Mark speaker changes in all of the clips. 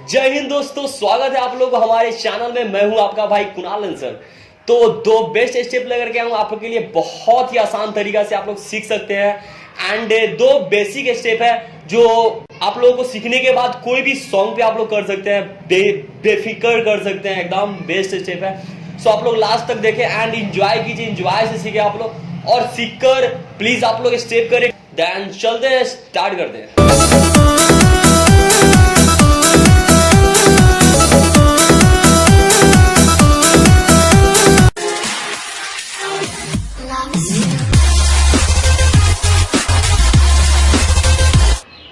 Speaker 1: जय हिंद दोस्तों, स्वागत है आप लोग हमारे चैनल में। मैं हूं आपका भाई कुणाल अंसर। तो दो बेस्ट स्टेप लेकर के आऊँ आप लोग के लिए, बहुत ही आसान तरीका से आप लोग सीख सकते हैं। एंड दो बेसिक स्टेप है जो आप लोगों को सीखने के बाद कोई भी सॉन्ग पे आप लोग कर सकते हैं, बेफिक्र कर सकते हैं, एकदम बेस्ट स्टेप है। सो आप लोग लास्ट तक देखें एंड इंजॉय कीजिए, इंजॉय से सीखे आप लोग। और सीखकर प्लीज आप लोग स्टेप करें। देन चलते हैं, स्टार्ट करते हैं।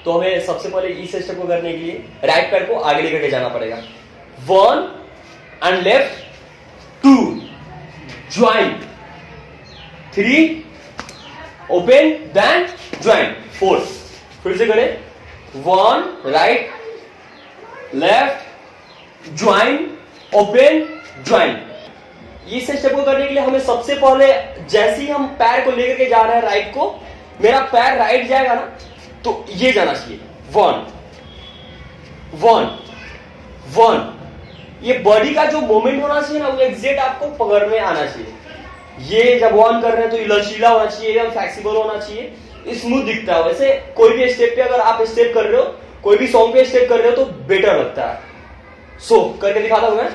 Speaker 1: तो हमें सबसे पहले इस स्टेप को करने के लिए राइट पैर को आगे लेकर के जाना पड़ेगा। 1 and left, 2 join, 3 open, then join, 4। फिर से करें। 1 right, left, join, open, join. इस स्टेप को करने के लिए हमें सबसे पहले, जैसे ही हम पैर को लेकर के जा रहे हैं राइट को, मेरा पैर राइट जाएगा ना तो ये जाना चाहिए। 1 1 1। ये बॉडी का जो मूवमेंट होना चाहिए ना, वो एग्जैक्ट आपको पकड़ में आना चाहिए। ये जब 1 कर रहे हैं तो ये लचीला होना चाहिए, एकदम फ्लेक्सिबल होना चाहिए, स्मूथ दिखता है। वैसे कोई भी स्टेप पे अगर आप स्टेप कर रहे हो, कोई भी सॉन्ग पे स्टेप कर रहे हो तो बेटर लगता है। सो करके दिखाता हूं मैं।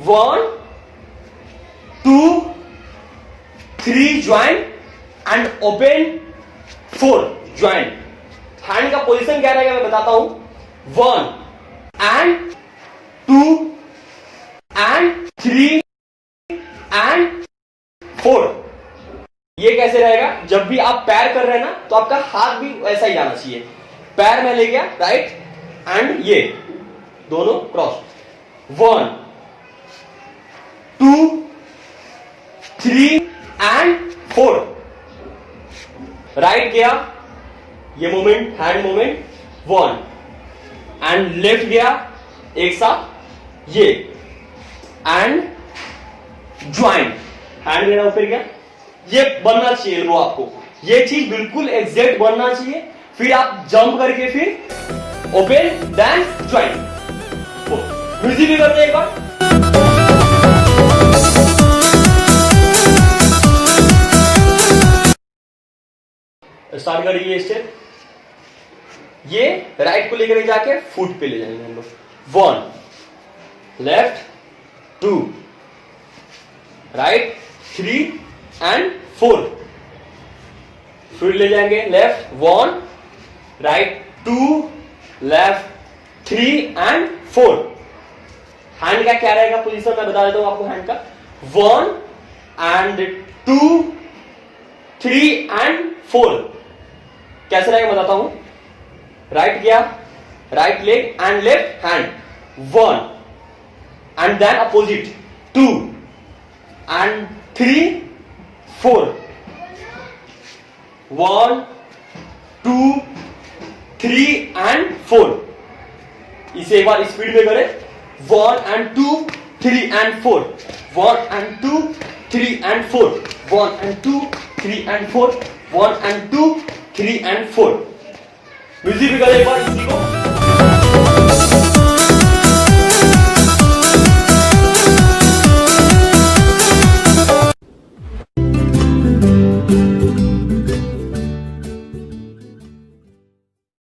Speaker 1: 1 2 3 join and open, 4 join. Hand का पोजीशन क्या रहेगा मैं बताता हूं। 1 एंड 2 एंड 3 एंड 4। ये कैसे रहेगा? जब भी आप पैर कर रहे हैं ना तो आपका हाथ भी वैसा ही जाना चाहिए। पैर में ले गया राइट एंड ये दोनों क्रॉस। 1 2 3 एंड 4। राइट गया, ये movement, hand movement. 1 and left गया एक साथ, ये एंड ज्वाइन, हैंड मेरा ऊपर गया। ये बनना चाहिए एल्बो आपको, ये चीज बिल्कुल एग्जैक्ट बनना चाहिए। फिर आप जंप करके फिर ओपन, देन ज्वाइन। म्यूजिक भी करते हैं एक बार। स्टार्ट करिए स्टेप। ये राइट को लेकर जाके फुट पे ले जाएंगे हम लोग। 1 लेफ्ट, 2 राइट, 3 एंड 4। फिर ले जाएंगे left, 1 right, 2 left, 3 and 4। Hand का क्या रहेगा पोजीशन मैं बता देता हूं आपको। हैंड का 1 एंड 2 3 एंड 4 कैसे रहेगा बताता हूं। राइट गया, right leg and left hand, 1 and then opposite, 2 and 3 4। 1 2 3 and 4। इसे एक बार स्पीड में करें। 1 and 2 3 and 4, 1 and 2 3 and 4, 1 and 2 3 and 4, 1 and 2 3 and 4। Music भी करें एक बार इसी को।